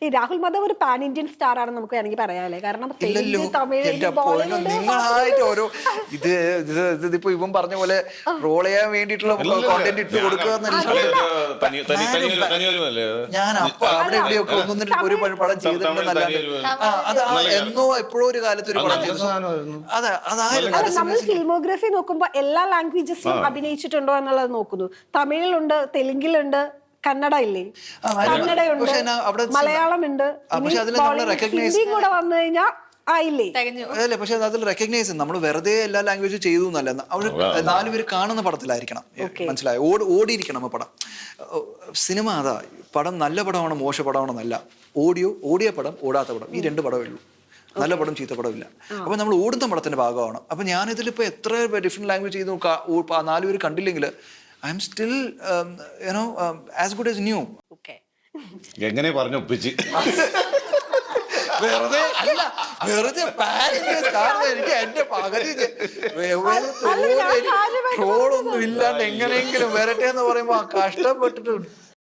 ഈ രാഹുൽ മാധവ് ഒരു pan Indian star ആണെന്ന് നമുക്ക് വേണമെങ്കിൽ പറയാല്ലേ, കാരണം തെലുങ്ക്, തമിഴ്, നിങ്ങളായിട്ട് ഓരോ ഇതിപ്പോ ഇവൻ പറഞ്ഞ പോലെ റോൾ ചെയ്യാൻ വേണ്ടിയിട്ടുള്ള കോണ്ടന്റ് ഇട്ട് കൊടുക്കുക ഞാൻ അപ്പൊ അവിടെ എവിടെയൊക്കെ ഒന്നിട്ട് ഒരു പടം ചെയ്തിട്ടുണ്ടെന്നല്ലാണ്ട് അത് എന്നോ എപ്പോഴോ ഒരു കാലത്ത് ഒരു പടം ചെയ്തു. അതെ, അതായിരുന്നു നമ്മൾ ഫിൽമോഗ്രഫി നോക്കുമ്പോ എല്ലാ ലാംഗ്വേജസിലും അഭിനയിച്ചിട്ടുണ്ടോ എന്നുള്ളത് നോക്കുന്നു. തമിഴിലുണ്ട്, തെലുങ്കിലുണ്ട്, കന്നഡ ഇല്ലേ, കന്നഡയുണ്ട്, മലയാളം ഉണ്ട്, ഹിന്ദിയും കൂടെ വന്നു കഴിഞ്ഞാൽ ആയില്ലേ. അല്ലേ, പക്ഷെ അതിൽ റെക്കഗ്നൈസ് നമ്മൾ വെറുതെ എല്ലാ ലാംഗ്വേജും ചെയ്തു എന്നല്ല, അവിടെ 4 പേര് കാണുന്ന പടത്തിലായിരിക്കണം. മനസ്സിലായോ? ഓടിയിരിക്കണം ആ പടം. സിനിമ അതാ, പടം നല്ല പടമാണോ മോശ പടമാണോ എന്നല്ല, ഓടിയ പടം ഓടാത്ത പടം, ഈ 2 പടമേ ഉള്ളൂ. നല്ല പടം ചീത്ത പടമില്ല. അപ്പൊ നമ്മൾ ഓടുന്ന പടത്തിന്റെ ഭാഗമാണ്. അപ്പൊ ഞാനിതിലിപ്പോ എത്ര ഡിഫറെന്റ് ലാംഗ്വേജ് ചെയ്തു 4 പേര് കണ്ടില്ലെങ്കിൽ I am still as good as new. എങ്ങനെ പറഞ്ഞു ഒപ്പിച്ച് വെറുതെ അല്ല, വെറുതെ എനിക്ക് എന്റെ പകുതി ട്രോളൊന്നും ഇല്ലാണ്ട് എങ്ങനെയെങ്കിലും വരട്ടെ എന്ന് പറയുമ്പോ കഷ്ടപ്പെട്ടിട്ടുണ്ട്.